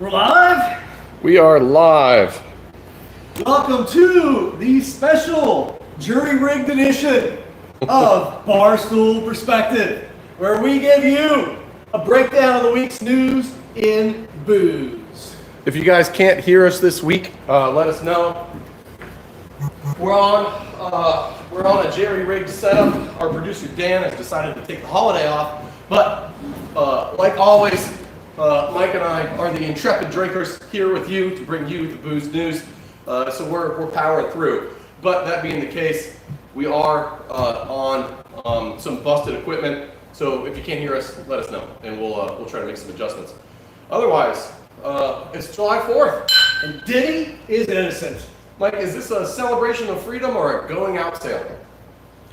We're live. We are live. Welcome to the special jury-rigged edition of Barstool Perspective, where we give you a breakdown of the week's news in booze. If you guys can't hear us this week, let us know. We're on a jerry-rigged setup. Our producer Dan has decided to take the holiday off, but like always, Mike and I are the intrepid drinkers here with you to bring you the booze news. So we're powering through. But that being the case, we are on some busted equipment. So if you can't hear us, let us know, and we'll try to make some adjustments. Otherwise, it's July 4th, And Diddy is innocent. Mike, is this a celebration of freedom or a going out sale?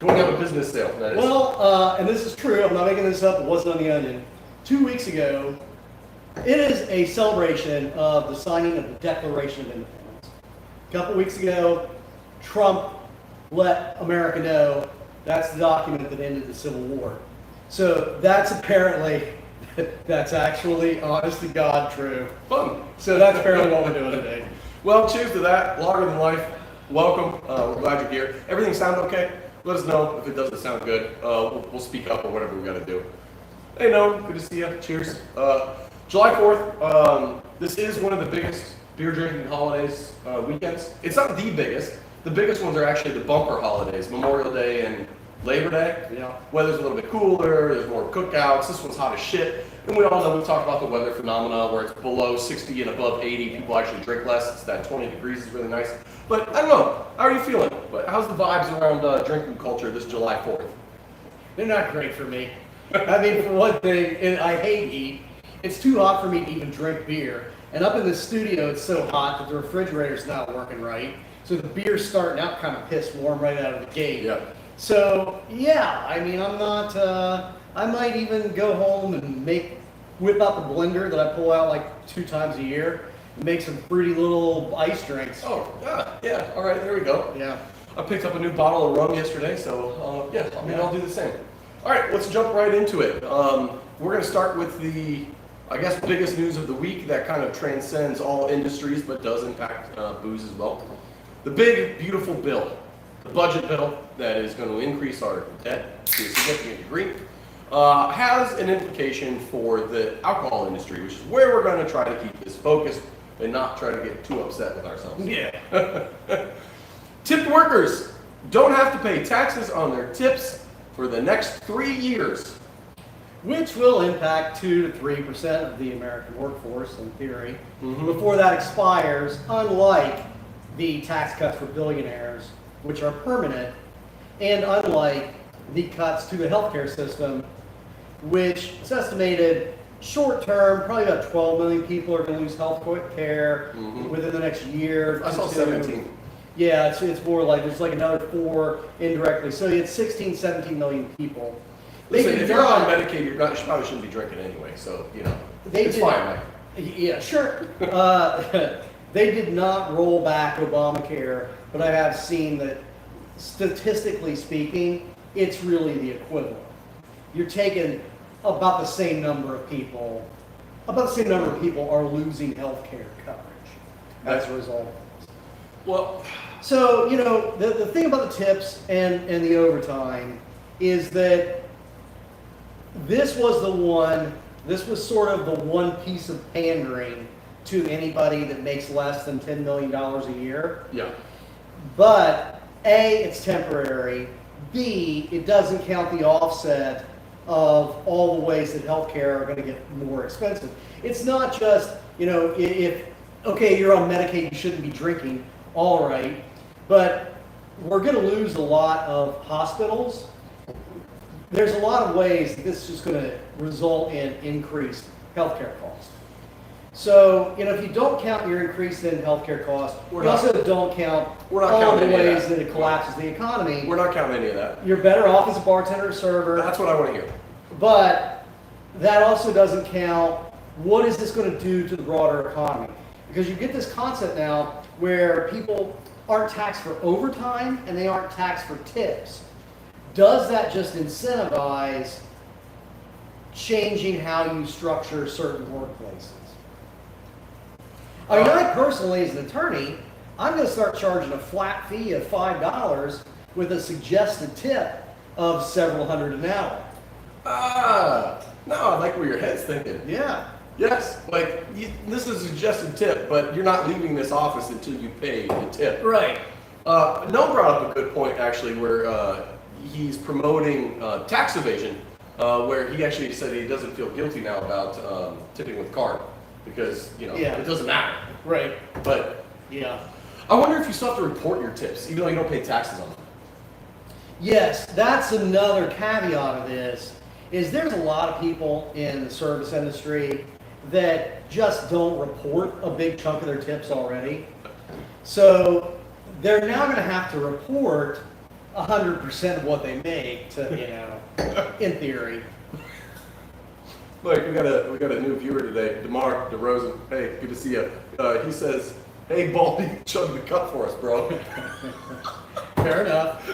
Going out of business sale, that is. Well, and this is true, I'm not making this up, it wasn't on the Onion. 2 weeks ago, it is a celebration of the signing of the Declaration of Independence. A couple weeks ago, Trump let America know that's the document that ended the Civil War. So that's apparently, that's actually, honest to God, true. Fun. So that's apparently what we're doing today. Well, cheers to that. Longer than life. Welcome. We're glad you're here. Everything sound okay? Let us know if it doesn't sound good. We'll speak up or whatever we got to do. Hey, no, good to see you. Cheers. July 4th. This is one of the biggest beer drinking holidays weekends. It's not the biggest. The biggest ones are actually the bumper holidays, Memorial Day and Labor Day. Yeah. Weather's a little bit cooler. There's more cookouts. This one's hot as shit. And we all know, we talked about the weather phenomena where it's below 60 and above 80. People actually drink less. It's that 20 degrees is really nice. But I don't know. How are you feeling? But how's the vibes around drinking culture this July 4th? They're not great for me. I mean, for one thing, and I hate heat. It's too hot for me to even drink beer. And up in the studio, it's so hot that the refrigerator's not working right. So the beer's starting out kind of piss warm right out of the gate. Yeah. So, yeah, I mean, I'm not, I might even go home and whip out the blender that I pull out like 2 times a year and make some fruity little ice drinks. Oh, yeah. All right, there we go. Yeah. I picked up a new bottle of rum yesterday, so yeah, I mean, I'll do the same. All right, let's jump right into it. We're going to start with the, I guess, biggest news of the week that kind of transcends all industries but does impact booze as well. The big, beautiful bill, the budget bill that is going to increase our debt to a significant degree, has an implication for the alcohol industry, which is where we're going to try to keep this focused and not try to get too upset with ourselves. Yeah. Tipped workers don't have to pay taxes on their tips for the next 3 years. Which will impact 2 to 3% of the American workforce, in theory, Mhm. before that expires, unlike the tax cuts for billionaires, which are permanent, and unlike the cuts to the healthcare system, which is estimated short term, probably about 12 million people are going to lose health care within the next year. I saw to 17. Yeah, it's more like there's like another 4 indirectly. So it's 16, 17 million people. Listen, did if you're on not- Medicaid, you probably shouldn't be drinking anyway, so, you know, They it's did- fine, Mike. Yeah, sure. They did not roll back Obamacare, but I have seen that statistically speaking, it's really the equivalent. You're taking about the same number of people are losing health care coverage as a result. Well, So, you know, the thing about the tips and the overtime is that this was sort of the one piece of pandering to anybody that makes less than $10 million a year. yeah. But A, it's temporary. B, it doesn't count the offset of all the ways that healthcare are going to get more expensive. It's not just, you know, if okay, you're on Medicaid, you shouldn't be drinking, all right, but we're going to lose a lot of hospitals. There's a lot of ways that this is just going to result in increased healthcare costs. So, you know, if you don't count your increase in healthcare costs, you also don't count all the ways that it collapses the economy. We're not counting any of that. You're better off as a bartender or server. That's what I want to hear. But that also doesn't count what is this going to do to the broader economy. Because you get this concept now where people aren't taxed for overtime and they aren't taxed for tips. Does that just incentivize changing how you structure certain workplaces? I mean, I personally, as an attorney, I'm going to start charging a flat fee of $5 with a suggested tip of several hundred an hour. No, I like where your head's thinking. Yeah. Yes, like this is a suggested tip, but you're not leaving this office until you pay the tip. Right. Noah brought up a good point actually, where he's promoting tax evasion, where he actually said he doesn't feel guilty now about tipping with card because it doesn't matter. Right. But Yeah. I wonder if you still have to report your tips, even though you don't pay taxes on them. Yes, that's another caveat of this, is there's a lot of people in the service industry that just don't report a big chunk of their tips already. So they're now going to have to report 100% of what they make to, in theory. Like we got a new viewer today, Demar DeRosen. Hey, good to see you. He says, "Hey, Baldy, chug the cup for us, bro." Fair enough.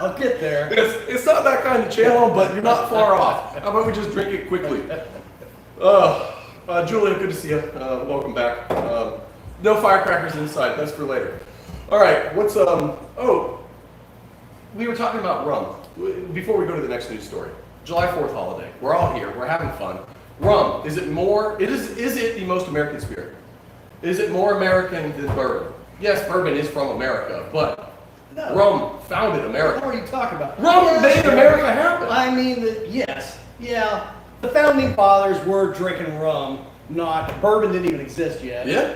I'll get there. It's not that kind of channel, but you're not far off. How about we just drink it quickly? Julia, good to see you. Welcome back. No firecrackers inside. That's for later. All right. What's we were talking about rum before we go to the next news story. July 4th holiday. We're all here. We're having fun. Rum. Is it more? Is it the most American spirit? Is it more American than bourbon? Yes, bourbon is from America, but No. rum founded America. What are you talking about? Rum made America happen. I mean, yes. Yeah. The founding fathers were drinking rum, not bourbon didn't even exist yet. Yeah.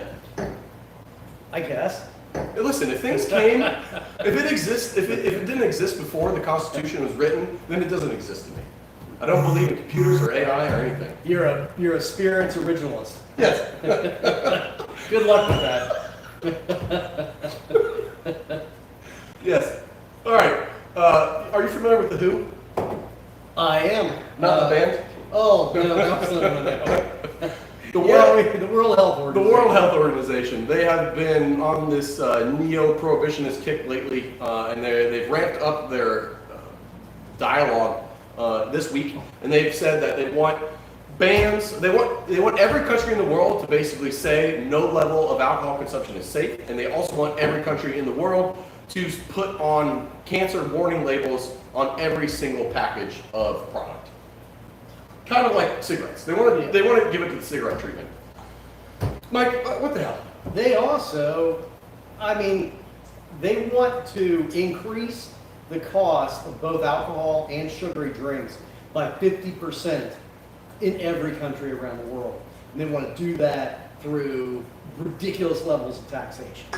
I guess. Hey, listen, if things came, if it didn't exist before the Constitution was written, then it doesn't exist to me. I don't believe in computers or AI or anything. You're a spirits originalist. Yes. Good luck with that. Yes. All right. Are you familiar with the Who? I am. Not the band. Oh no, no. The The World Health The Organization. World Health Organization, they have been on this neo-prohibitionist kick lately, and they've ramped up their dialogue this week, and they've said that they want bans. They want every country in the world to basically say no level of alcohol consumption is safe, and they also want every country in the world to put on cancer warning labels on every single package of product. Kind of like cigarettes. They want to give it to the cigarette treatment. Mike, what the hell? They also, they want to increase the cost of both alcohol and sugary drinks by 50% in every country around the world. And they want to do that through ridiculous levels of taxation.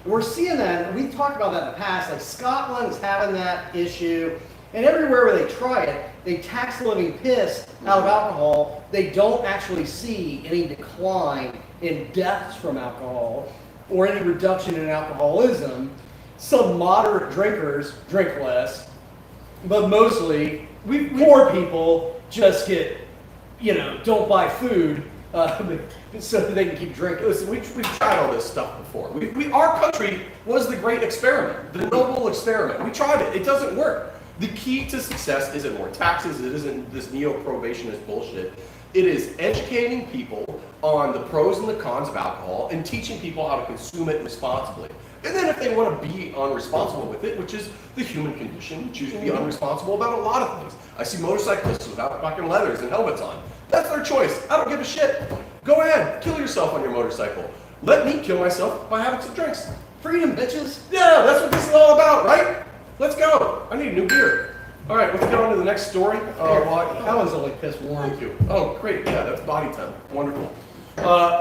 And we're seeing that, and we've talked about that in the past, like Scotland is having that issue, and everywhere where they try it, they tax the living piss out of alcohol. They don't actually see any decline in deaths from alcohol or any reduction in alcoholism. Some moderate drinkers drink less, but mostly poor people just get, don't buy food so that they can keep drinking. Listen, we've tried all this stuff before. Our country was the great experiment, the noble experiment. We tried it. It doesn't work. The key to success isn't more taxes. It isn't this neo-prohibitionist bullshit. It is educating people on the pros and the cons of alcohol and teaching people how to consume it responsibly. And then if they want to be unresponsible with it, which is the human condition, choose to be unresponsible about a lot of things. I see motorcyclists without fucking leathers and helmets on. That's their choice. I don't give a shit. Go ahead, kill yourself on your motorcycle. Let me kill myself by having some drinks. Freedom, bitches. Yeah, that's what this is all about, right? Let's go. I need a new beer. All right, let's get on to the next story. That one's only piss warm. Thank you. Oh, great. Yeah, that's body temp. Wonderful.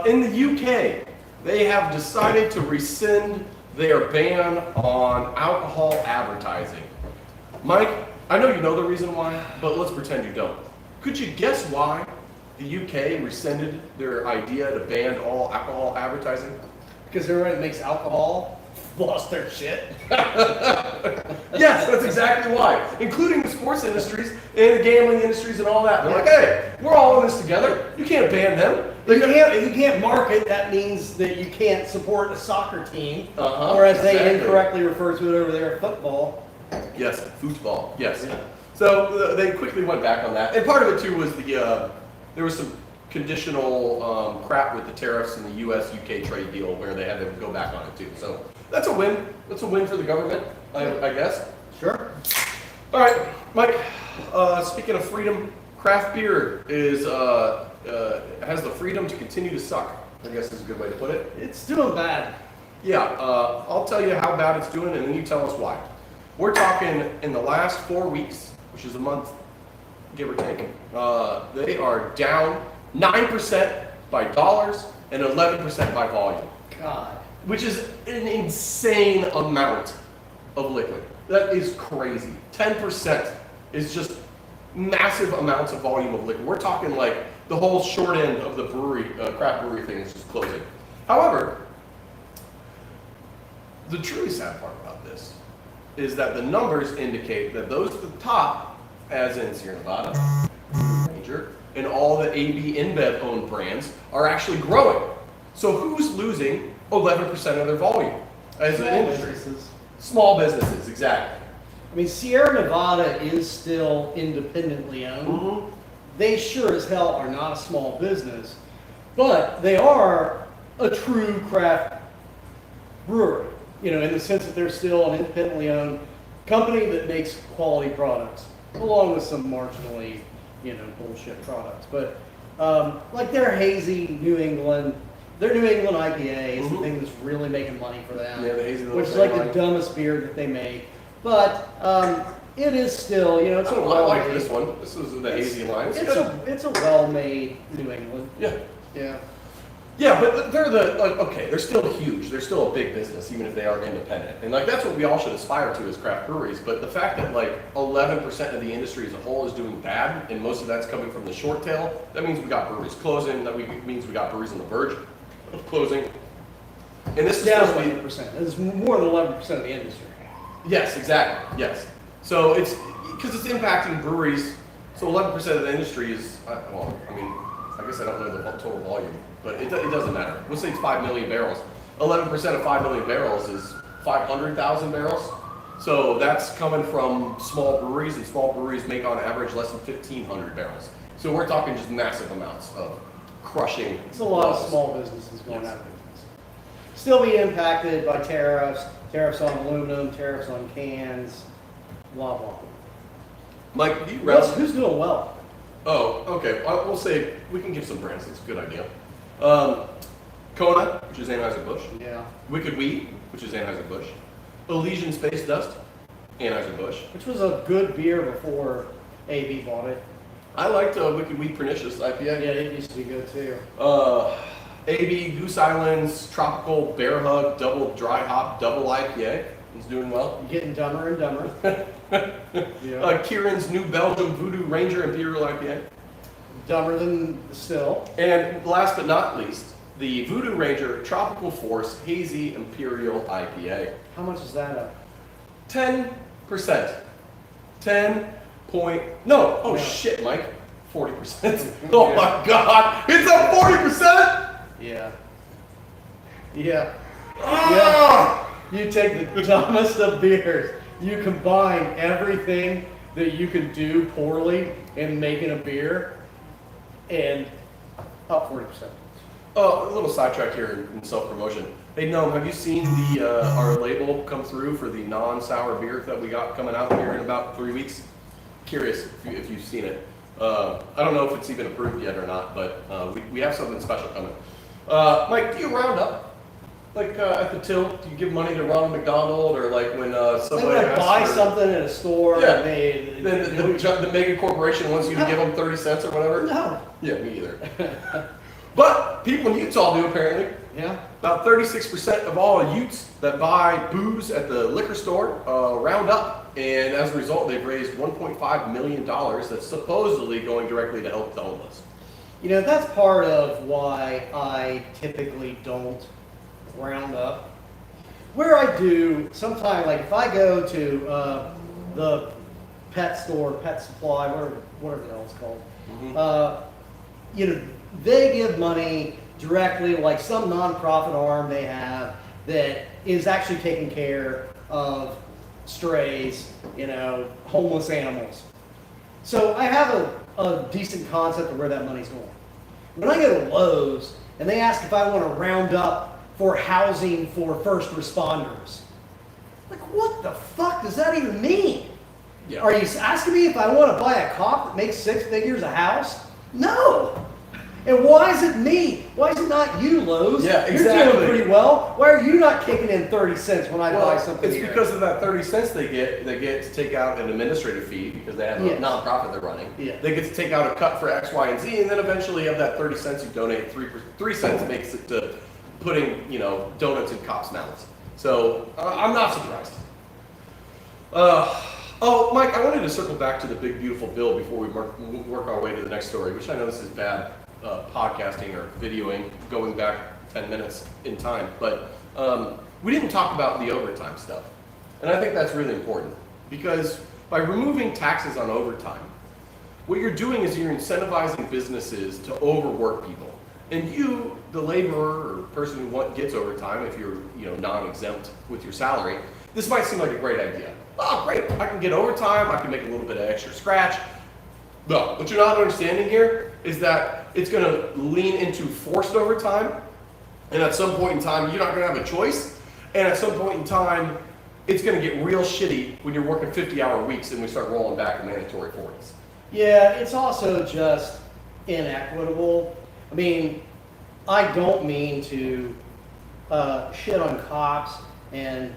In the UK, they have decided to rescind their ban on alcohol advertising. Mike, I know you know the reason why, but let's pretend you don't. Could you guess why the UK rescinded their idea to ban all alcohol advertising? Because everyone that makes alcohol lost their shit. Yes, that's exactly why. Including the sports industries and the gambling industries and all that. They're like, hey, we're all in this together. You can't ban them. If you can't market, that means that you can't support a soccer team, or as they incorrectly refer to it over there, football. Yes, football. Yes. Yeah. So they quickly went back on that, and part of it too was there was some conditional crap with the tariffs and the U.S.-UK trade deal where they had to go back on it too. So that's a win. That's a win for the government, I guess. Sure. All right, Mike. Speaking of freedom, craft beer has the freedom to continue to suck, I guess is a good way to put it. It's doing bad. Yeah, I'll tell you how bad it's doing, and then you tell us why. We're talking in the last 4 weeks, which is a month, give or take. They are down 9% by dollars and 11% by volume. God. Which is an insane amount of liquid. That is crazy. 10% is just massive amounts of volume of liquid. We're talking like the whole short end of the brewery, craft brewery thing is just closing. However, the truly sad part about this is that the numbers indicate that those at the top, as in Sierra Nevada, Ranger, and all the AB InBev owned brands, are actually growing. So who's losing 11% of their volume as an industry? Businesses. Small businesses, exactly. I mean, Sierra Nevada is still independently owned. Mm-hmm. They sure as hell are not a small business, but they are a true craft brewery, you know, in the sense that they're still an independently owned company that makes quality products, along with some marginally, you know, bullshit products. But like their hazy New England, their New England IPA is the thing that's really making money for them. Yeah, the hazy little which is like thing, the dumbest beer that they make. But it is still, you know, it's a I well-made. like this one. This is the hazy line. It's a well-made New England. Yeah. Yeah. Yeah, but they're they're still huge. They're still a big business, even if they are independent. And like that's what we all should aspire to as craft breweries. But the fact that like 11% of the industry as a whole is doing bad, and most of that's coming from the short tail, that means we got breweries closing. Means we got breweries on the verge of closing. And this is Down supposed to be 11%. It's more than 11% of the industry. Yes, exactly. Yes. So it's because it's impacting breweries. So 11% of the industry is well, I mean, I guess I don't know the total volume, but it doesn't matter. We'll say it's 5 million barrels. 11% of 5 million barrels is 500,000 barrels. So that's coming from small breweries, and small breweries make on average less than 1,500 barrels. So we're talking just massive amounts of crushing. It's a lot of small businesses going out of business. Still be impacted by tariffs on aluminum, tariffs on cans, blah, blah. Mike, do you Who's doing well? Oh, okay. We'll say we can give some brands. That's a good idea. Kona, which is Anheuser-Busch. Yeah. Wicked Wheat, which is Anheuser-Busch. Elysian Space Dust, Anheuser-Busch. Which was a good beer before AB bought it. I liked Wicked Wheat Pernicious IPA. Yeah, it used to be good too. AB Goose Island's Tropical Bear Hug Double Dry Hop Double IPA is doing well. You're getting dumber and dumber. Yeah. Kieran's New Belgium Voodoo Ranger Imperial IPA. Dumber than still. And last but not least, the Voodoo Ranger Tropical Force Hazy Imperial IPA. How much is that up? 10%. 10 point, no, oh Yeah. shit, Mike. 40%. Oh my God, it's up 40%? Yeah. Yeah. Ah! You take the dumbest of beers, you combine everything that you can do poorly in making a beer, and up 40%. Oh, a little sidetrack here in self-promotion. Hey, Gnome, have you seen the our label come through for the non-sour beer that we got coming out here in about 3 weeks? Curious if you've seen it. I don't know if it's even approved yet or not, but we have something special coming. Mike, do you round up? Like at the till, do you give money to Ronald McDonald, or like when somebody They asks buy for- something at a store, Yeah. and the mega corporation wants you to give them 30 cents or whatever? no. Yeah, me either. But people in Utah do apparently. Yeah. About 36% of all Utes that buy booze at the liquor store round up, and as a result, they've raised $1.5 million that's supposedly going directly to help the homeless. You know, that's part of why I typically don't round up. Where I do, sometimes, like if I go to the pet store, pet supply, whatever the hell it's called, you know, they give money directly, like some nonprofit arm they have that is actually taking care of strays, you know, homeless animals. So I have a decent concept of where that money's going. when I go to Lowe's and they ask if I want to round up for housing for first responders, like, what the fuck does that even mean? Yeah. Are you asking me if I want to buy a cop that makes 6 figures a house? No. And why is it me? Why is it not you, Lowe's? Yeah, You're exactly. doing pretty well. Why are you not kicking in 30 cents when I buy something it's here? because of that 30 cents they get to take out an administrative fee because they have a Yes. nonprofit they're running. Yeah. They get to take out a cut for X, Y, and Z, and then eventually of that 30 cents you donate, 3 cents makes it to putting, donuts in cops' mouths. So I'm not surprised. Mike, I wanted to circle back to the big beautiful bill before we work our way to the next story, which I know this is bad podcasting or videoing, going back 10 minutes in time, but we didn't talk about the overtime stuff. And I think that's really important because by removing taxes on overtime, what you're doing is you're incentivizing businesses to overwork people. And you, the laborer or person who gets overtime, if you're non-exempt with your salary, this might seem like a great idea. Oh, great, I can get overtime, I can make a little bit of extra scratch. No, what you're not understanding here is that it's going to lean into forced overtime, and at some point in time, you're not going to have a choice, and at some point in time, it's going to get real shitty when you're working 50-hour weeks and we start rolling back to mandatory 40s. Yeah, it's also just inequitable. I mean, I don't mean to shit on cops and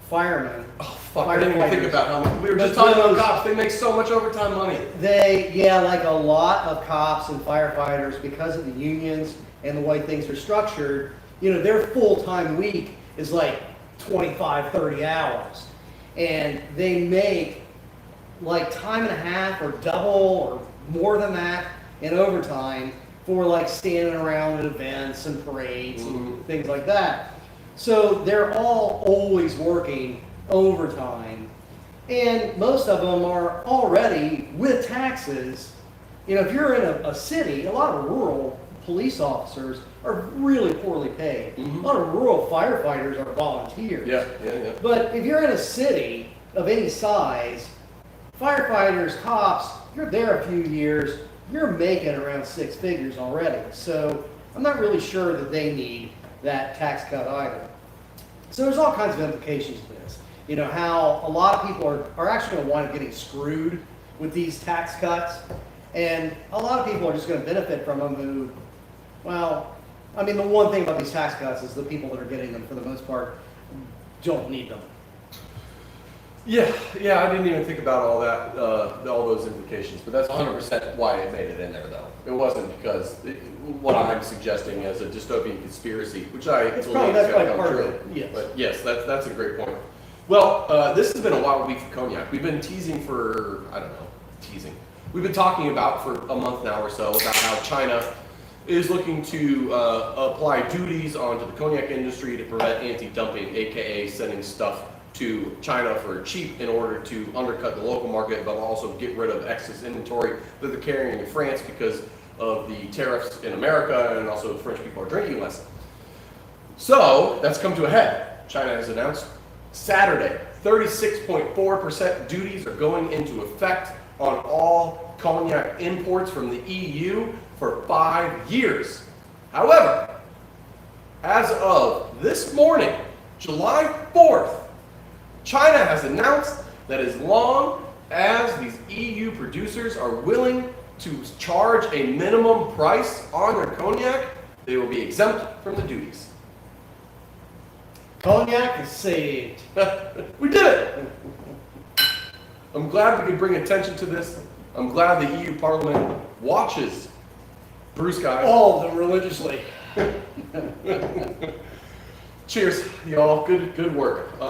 firemen. Oh, fuck, I didn't even think about how much. We were just talking about cops. They make so much overtime money. Like a lot of cops and firefighters, because of the unions and the way things are structured, their full-time week is like 25, 30 hours. And they make like time and a half or double or more than that in overtime for like standing around at events and parades and things like that. So they're all always working overtime. And most of them are already with taxes. If you're in a city, a lot of rural police officers are really poorly paid. A lot of rural firefighters are volunteers. Yeah. But if you're in a city of any size, firefighters, cops, you're there a few years, you're making around 6 figures already. So I'm not really sure that they need that tax cut either. So there's all kinds of implications to this. How a lot of people are actually going to wind up getting screwed with these tax cuts. And a lot of people are just going to benefit from them the one thing about these tax cuts is the people that are getting them, for the most part, don't need them. Yeah, I didn't even think about all that, all those implications, but that's 100% why it made it in there, though. It wasn't because what I'm suggesting is a dystopian conspiracy, which I believe is going to come true. Yes. But yes, that's a great point. Well, this has been a wild week for cognac. We've been teasing for, We've been talking about for a month now or so about how China is looking to apply duties onto the cognac industry to prevent anti-dumping, aka sending stuff to China for cheap in order to undercut the local market, but also get rid of excess inventory that they're carrying in France because of the tariffs in America, and also French people are drinking less. So that's come to a head. China has announced Saturday, 36.4% duties are going into effect on all cognac imports from the EU for 5 years. However, as of this morning, July 4th, China has announced that as long as these EU producers are willing to charge a minimum price on their cognac, they will be exempt from the duties. Cognac is saved. We did it! I'm glad we could bring attention to this. I'm glad the EU Parliament watches Blue Skies. All of them religiously. Cheers, y'all. Good work.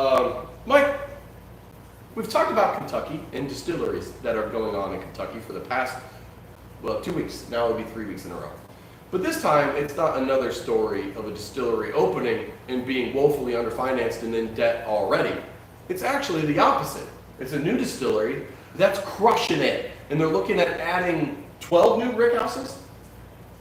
Mike, we've talked about Kentucky and distilleries that are going on in Kentucky for the past, 2 weeks. Now it'll be 3 weeks in a row. But this time, it's not another story of a distillery opening and being woefully underfinanced and in debt already. It's actually the opposite. It's a new distillery that's crushing it. And they're looking at adding 12 new rickhouses.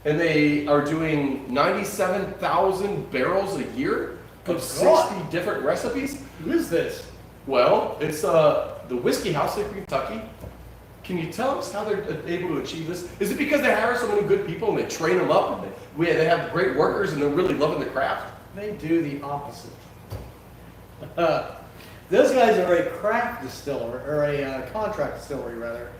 And they are doing 97,000 barrels a year of 60 different recipes. Who is this? Well, it's the Whiskey House of Kentucky. Can you tell us how they're able to achieve this? Is it because they hire so many good people and they train them up and they have great workers and they're really loving the craft? They do the opposite. Those guys are a craft distiller, or a contract distillery rather.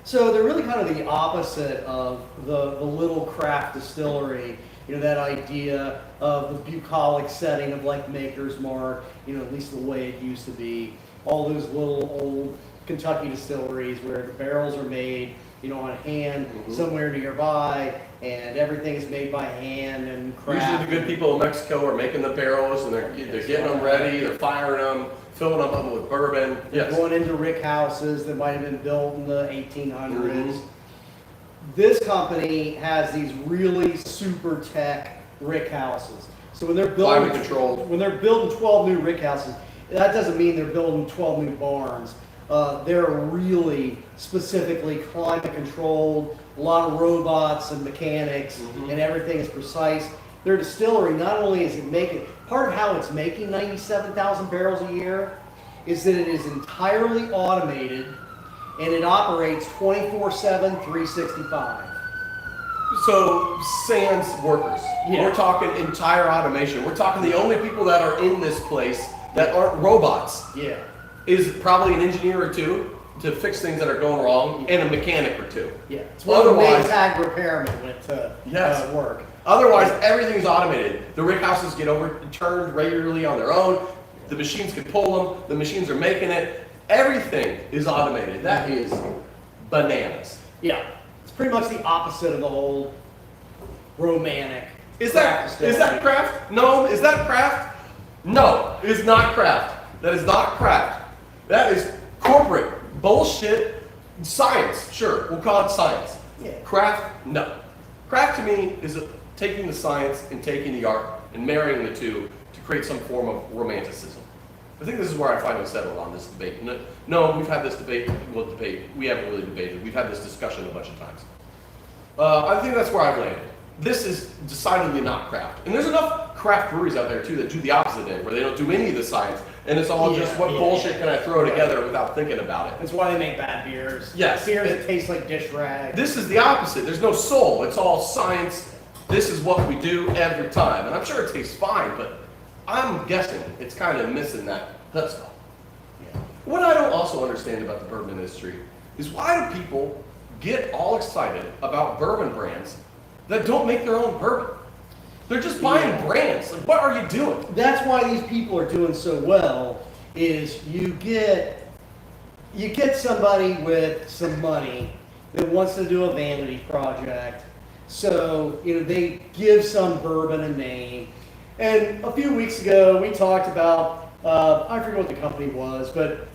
So they're really kind of the opposite of the little craft distillery. You know, that idea of the bucolic setting of like Maker's Mark, you know, at least the way it used to be. All those little old Kentucky distilleries where the barrels are made, you know, on hand somewhere nearby, and everything is made by hand and craft. Usually the good people in Mexico are making the barrels and they're getting them ready, they're firing them, filling them up with bourbon. Yes. Going into rick houses that might have been built in the 1800s. This company has these really super tech rick houses. So when they're building, climate controlled. when they're building 12 new rick houses, that doesn't mean they're building 12 new barns. They're really specifically climate controlled, a lot of robots and mechanics, and everything is precise. Their distillery, not only is it making, part of how it's making 97,000 barrels a year is that it is entirely automated and it operates 24/7, 365. So, sans workers. Yeah. We're talking entire automation. We're talking the only people that are in this place that aren't robots Yeah. is probably an engineer or two to fix things that are going wrong, and a mechanic or two. Yeah. It's one of the Otherwise- Maytag repairmen went to Yes. work. Otherwise, everything's automated. The rick houses get overturned regularly on their own. The machines can pull them. The machines are making it. Everything is automated. That is bananas. Yeah. It's pretty much the opposite of the whole romantic. Is craft that distillery. craft? No. Is that craft? No. It is not craft. That is not craft. That is corporate bullshit. Science. Sure, we'll call it science. Yeah. Craft? No. Craft to me is taking the science and taking the art and marrying the two to create some form of romanticism. I think this is where I finally settled on this debate. No, we've had this debate. Well, we haven't really debated. We've had this discussion a bunch of times. I think that's where I've landed. This is decidedly not craft. And there's enough craft breweries out there too that do the opposite end, where they don't do any of the science, and it's all just what bullshit can I throw together without thinking about it. That's why they make bad beers. Yes. Beers that taste like dish rag. This is the opposite. There's no soul. It's all science. This is what we do every time. And I'm sure it tastes fine, but I'm guessing it's kind of missing that chutzpah. Yeah. What I don't also understand about the bourbon industry is why do people get all excited about bourbon brands that don't make their own bourbon? They're just buying brands. Like, what are you doing? That's why these people are doing so well. Is you get somebody with some money that wants to do a vanity project. So, you know, they give some bourbon a name. And a few weeks ago, we talked about, I forget what the company was, but,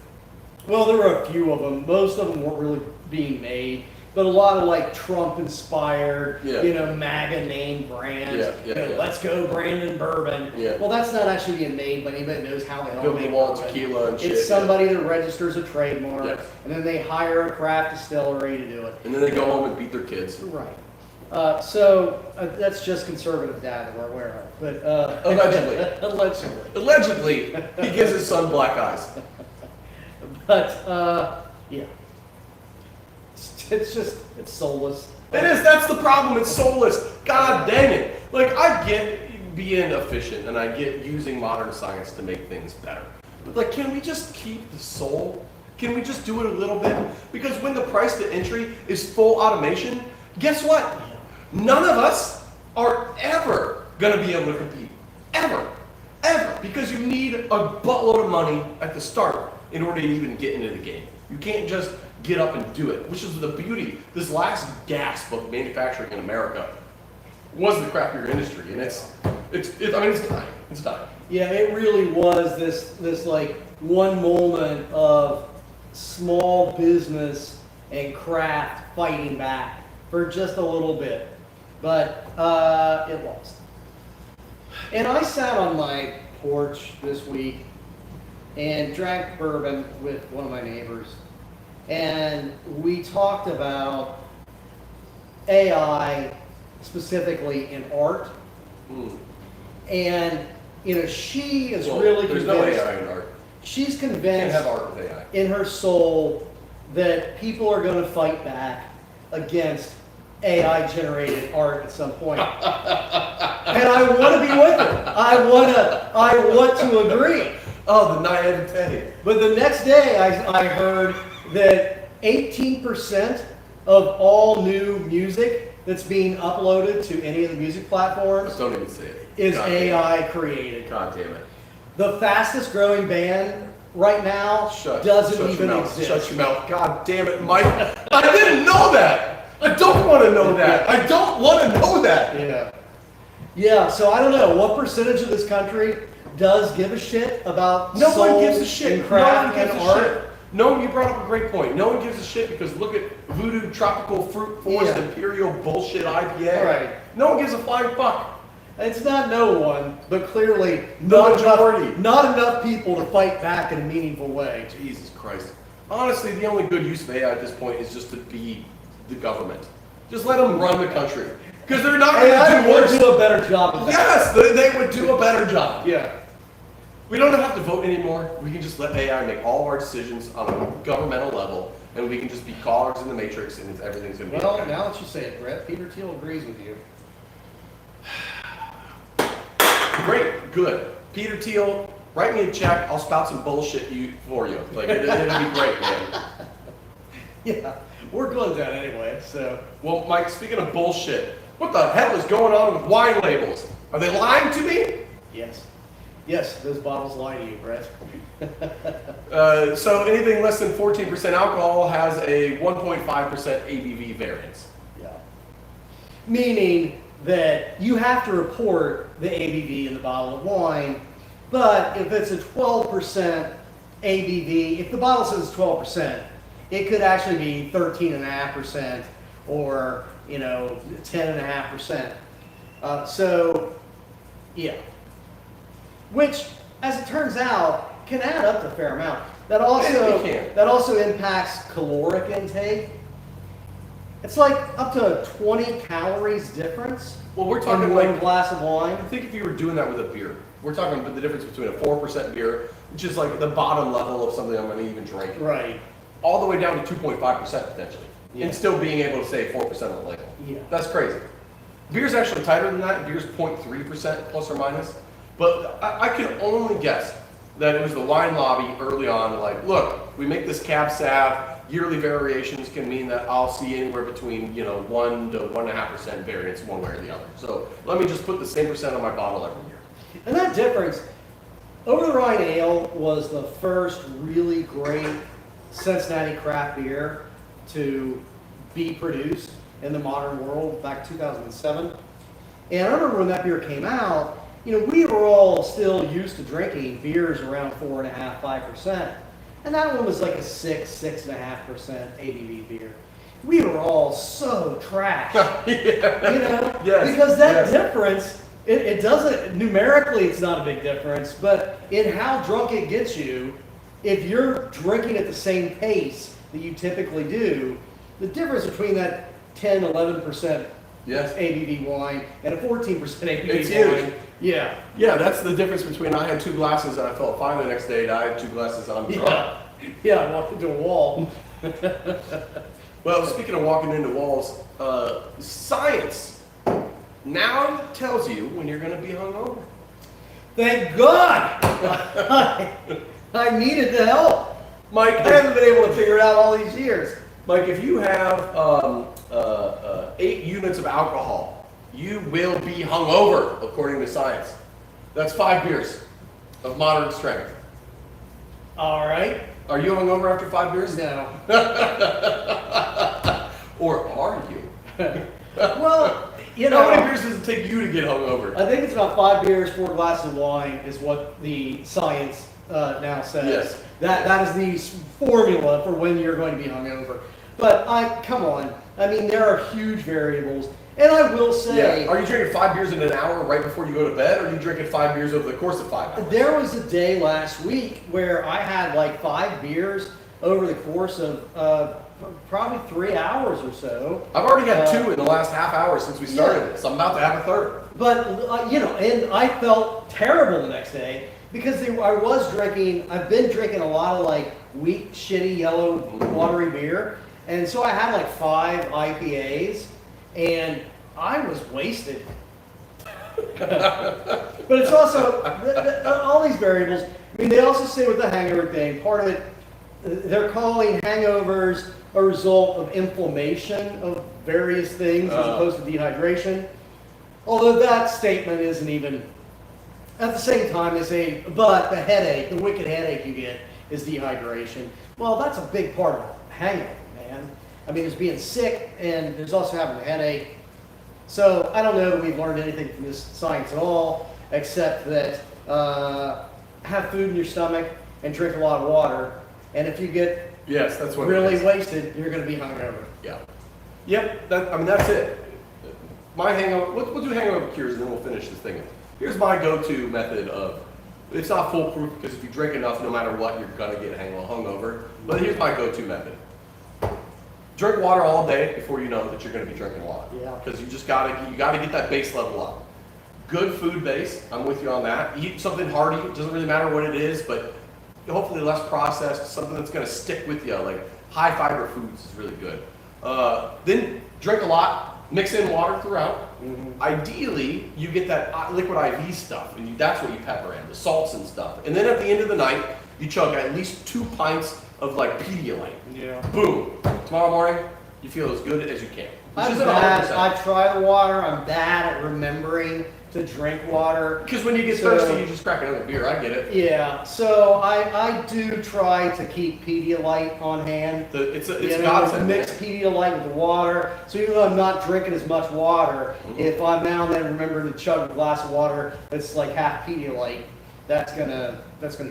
well, there were a few of them. Most of them weren't really being made, but a lot of like Trump-inspired, you know, MAGA name brands. Let's go Brandon Bourbon. Yeah. Well, that's not actually being made by anybody that knows how they all Bill make Wall bourbon. tequila and shit. It's somebody that registers a trademark, Yes. and then they hire a craft distillery to do it. And then they go home and beat their kids. Right. So that's just conservative data we're aware of. But Allegedly. allegedly. Allegedly, he gives his son black eyes. But yeah, it's soulless. It is. That's the problem. It's soulless. God dang it. Like, I get being efficient and I get using modern science to make things better. But, like, can we just keep the soul? Can we just do it a little bit? Because when the price to entry is full automation, guess what? None of us are ever going to be able to compete. Ever. Ever. Because you need a buttload of money at the start in order to even get into the game. You can't just get up and do it, which is the beauty. This last gasp of manufacturing in America was the craft beer industry, and it's dying. It's dying. Yeah, it really was this like one moment of small business and craft fighting back for just a little bit, but it lost. And I sat on my porch this week and drank bourbon with one of my neighbors, and we talked about AI specifically in art. And you know, she is really there's convinced. no AI in art. She's You can't convinced have art with AI. in her soul that people are going to fight back against AI-generated art at some point. And I want to be with it. I want to agree. Oh, the naivete. But the next day, I heard that 18% of all new music that's being uploaded to any of the music platforms Don't even say it. is God damn it. AI created. God damn it. The fastest growing band right now doesn't Shut even your mouth. exist. Shut your mouth. God damn it, Mike. I didn't know that. I don't want to know that. I don't want to know that. Yeah. Yeah, so I don't know. What percentage of this country does give a shit about No one soul gives a shit. and craft no one and gives a art? shit. No, you brought up a great point. No one gives a shit because look at Voodoo Tropical Fruit Forest Yeah. Imperial bullshit IPA. Right. No one gives a flying fuck. It's not no one, but clearly The not majority. enough, not enough people to fight back in a meaningful way. Jesus Christ. Honestly, the only good use of AI at this point is just to be the government. Just let them run the country. Because they're not going AI to do would worse. do a better job of that. Yes, they would do a better job. Yeah. We don't have to vote anymore. We can just let AI make all of our decisions on a governmental level, and we can just be cogs in the matrix, and everything's going to be Well, okay. now that you say it, Brett, Peter Thiel agrees with you. Great, good. Peter Thiel, write me a check. I'll spout some bullshit for you. Like it'll be great, man. Yeah, we're going down anyway, so. Well, Mike, speaking of bullshit, what the hell is going on with wine labels? Are they lying to me? Yes. Yes, those bottles lie to you, Brett. So anything less than 14% alcohol has a 1.5% ABV variance. Yeah. Meaning that you have to report the ABV in the bottle of wine, but if it's a 12% ABV, if the bottle says 12%, it could actually be 13.5% or, 10.5%. So, yeah. Which, as it turns out, can add up to a fair amount. That also impacts caloric intake. It's like up to 20 calories difference. Well, we're talking in one like glass of wine. I think if you were doing that with a beer, we're talking about the difference between a 4% beer, which is like the bottom level of something I'm going to even drink, Right. all the way down to 2.5% potentially, Yeah. and still being able to say 4% on the label. Yeah. That's crazy. Beer's actually tighter than that. Beer's 0.3% plus or minus. But I can only guess that it was the wine lobby early on, like, look, we make this cab sav, yearly variations can mean that I'll see anywhere between, 1 to 1.5% variance one way or the other. So let me just put the same percent on my bottle every year. And that difference, Over the Rhine Ale was the first really great Cincinnati craft beer to be produced in the modern world back 2007. And I remember when that beer came out, we were all still used to drinking beers around 4.5%, 5%. And that one was like a 6.5% ABV beer. We were all so trash, Yes, because that yes. difference, it doesn't, numerically it's not a big difference, but in how drunk it gets you, if you're drinking at the same pace that you typically do, the difference between that 10, 11% Yes. ABV wine and a 14% ABV It's wine. huge. Yeah. Yeah, that's the difference between I had 2 glasses and I felt fine the next day, and I had 2 glasses and I'm drunk. Yeah. Yeah, I walked into a wall. Well, speaking of walking into walls, science now tells you when you're going to be hungover. Thank God! I needed the help. Mike, I haven't been able to figure it out all these years. Mike, if you have 8 units of alcohol, you will be hungover, according to science. That's 5 beers of moderate strength. All right. Are you hungover after 5 beers? No. Or are you? Well, How many beers does it take you to get hungover? I think it's about 5 beers, 4 glasses of wine is what the science now says. Yes. That is the formula for when you're going to be hungover. But come on. I mean, there are huge variables. And I will say, Yeah. Are you drinking 5 beers in an hour right before you go to bed, or are you drinking 5 beers over the course of 5 hours? there was a day last week where I had like 5 beers over the course of probably 3 hours or so. I've already had 2 in the last half hour since we started this. I'm about to have a third. you know, and I felt terrible the next day because I've been drinking a lot of like weak, shitty, yellow, watery beer. And so I had like 5 IPAs and I was wasted. But it's also, all these variables, I mean, they also say with the hangover thing, part of it, they're calling hangovers a result of inflammation of various things as opposed to dehydration. Although that statement isn't even, at the same time they say, but the headache, the wicked headache you get is dehydration. Well, that's a big part of a hangover, man. I mean, there's being sick and there's also having a headache. So I don't know that we've learned anything from this science at all, except that have food in your stomach and drink a lot of water. And if you get Yes, that's what really it is. wasted, you're going to be hungover. Yeah. Yep, I mean, that's it. My hangover, we'll do hangover cures and then we'll finish this thing. Here's my go-to method of, it's not foolproof because if you drink enough, no matter what, you're going to get hungover. But here's my go-to method. Drink water all day before you know that you're going to be drinking water. Yeah. Because you just gotta get that base level up. Good food base, I'm with you on that. Eat something hearty, it doesn't really matter what it is, but hopefully less processed, something that's going to stick with you, like high fiber foods is really good. Then drink a lot, mix in water throughout. Mm-hmm. Ideally, you get that liquid IV stuff, and that's what you pepper in, the salts and stuff. And then at the end of the night, you chug at least 2 pints of like Pedialyte. Yeah. Boom. Tomorrow morning, you feel as good as you can. Which I'm isn't bad. 100%. I try the water. I'm bad at remembering to drink water. Because when you get So- thirsty, you just crack another beer. I get it. Yeah, so I do try to keep Pedialyte on hand. It's You know, godsend. mix Pedialyte with the water. So even though I'm not drinking as much water, if I'm now and then remembering to chug a glass of water that's like half Pedialyte, that's gonna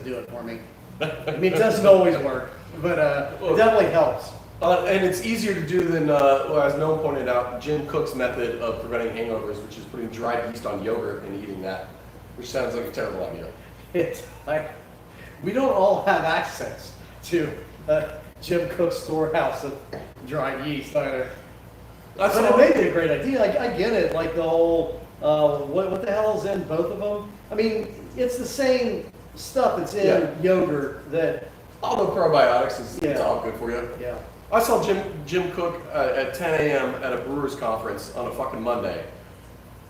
do it for me. I mean, it doesn't always work, but it definitely helps. And it's easier to do than, well, as Noam pointed out, Jim Cook's method of preventing hangovers, which is putting dried yeast on yogurt and eating that, which sounds like a terrible idea. It's like we don't all have access to Jim Cook's storehouse of dried yeast either. That's But all. it may be a great idea. I get it. Like the whole, what the hell is in both of them? I mean, it's the same stuff that's in yogurt that, All the probiotics it's Yeah. all good for you. yeah. I saw Jim Cook at 10 a.m. at a brewers conference on a fucking Monday.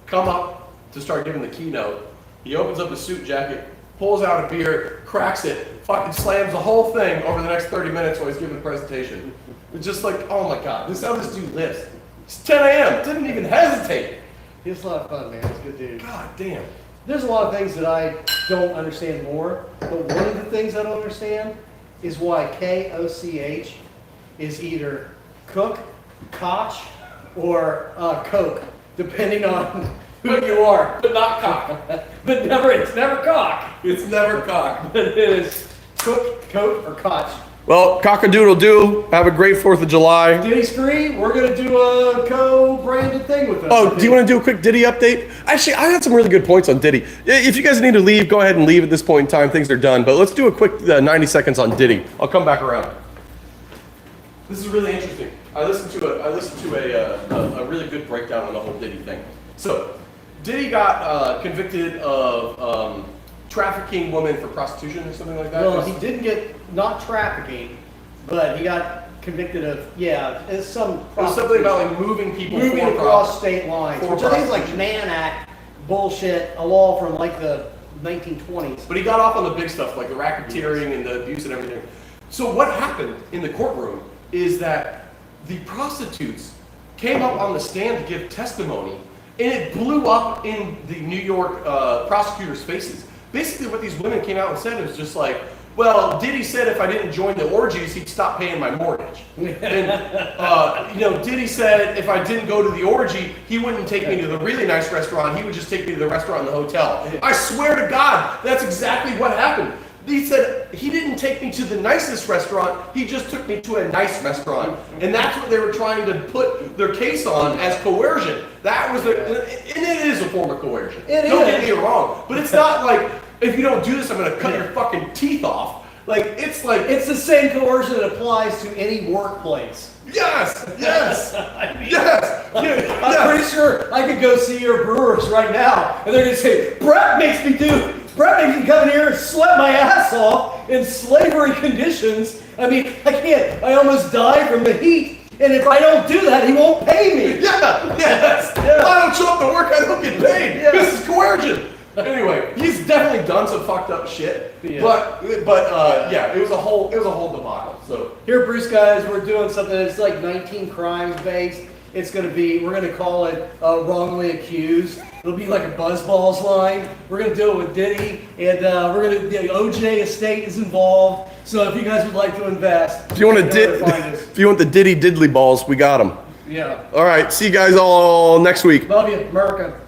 Come up to start giving the keynote. He opens up his suit jacket, pulls out a beer, cracks it, fucking slams the whole thing over the next 30 minutes while he's giving the presentation. It's just like, oh my god, this is how this dude lives. It's 10 a.m. Didn't even hesitate. He's a lot of fun, man. He's a good dude. God damn. There's a lot of things that I don't understand more, but one of the things I don't understand is why Koch is either Cook, Koch, or Coke, depending on who you are. But not cock. But it's never Cock. It's never cock. But it is Cook, Coke, or Koch. Well, cock-a-doodle-doo. Have a great 4th of July. Diddy Spree, we're gonna do a co-branded thing with them. Oh, do you want to do a quick Diddy update? Actually, I had some really good points on Diddy. If you guys need to leave, go ahead and leave at this point in time. Things are done. But let's do a quick 90 seconds on Diddy. I'll come back around. This is really interesting. I listened to a really good breakdown on the whole Diddy thing. So, Diddy got convicted of trafficking women for prostitution or something like that. Well, he didn't get, not trafficking, but he got convicted of, it's some It was something about like moving people moving for across state lines, for which I think is like prostitution. Mann Act bullshit, a law from like the 1920s. But he got off on the big stuff, like the racketeering and the abuse and everything. So what happened in the courtroom is that the prostitutes came up on the stand to give testimony, and it blew up in the New York prosecutors' faces. Basically, what these women came out and said was just like, well, Diddy said if I didn't join the orgies, he'd stop paying my mortgage. And, Diddy said if I didn't go to the orgy, he wouldn't take me to the really nice restaurant. He would just take me to the restaurant in the hotel. I swear to God, that's exactly what happened. He said he didn't take me to the nicest restaurant. He just took me to a nice restaurant. And that's what they were trying to put their case on as coercion. That was and it is a form of coercion. Don't get me wrong. But it's not like, if you don't do this, I'm going to cut your fucking teeth off. Like, it's like, It's the same coercion that applies to any workplace. yes, yes, I mean, yes, I'm yes. pretty sure I could go see your brewers right now, and they're gonna say, Brett makes me come in here and sweat my ass off in slavery conditions. I mean, I can't. I almost die from the heat, and if I don't do that, he won't pay me. Yeah, yes. Yeah. If I don't show up to work, I don't get paid. Yeah. This is coercion. Anyway, he's definitely done some fucked up shit. Yeah. But yeah, it was a whole debacle. So Here, Bruce, guys, we're doing something that's like 19 crimes based. It's going to be, we're going to call it wrongly accused. It'll be like a Buzzballs line. We're going to do it with Diddy, and we're going to, the OJ estate is involved. So if you guys would like to invest, if you want you know where to find us. if you want the Diddy Diddly balls, we got them. Yeah. All right, see you guys all next week. Love you, America.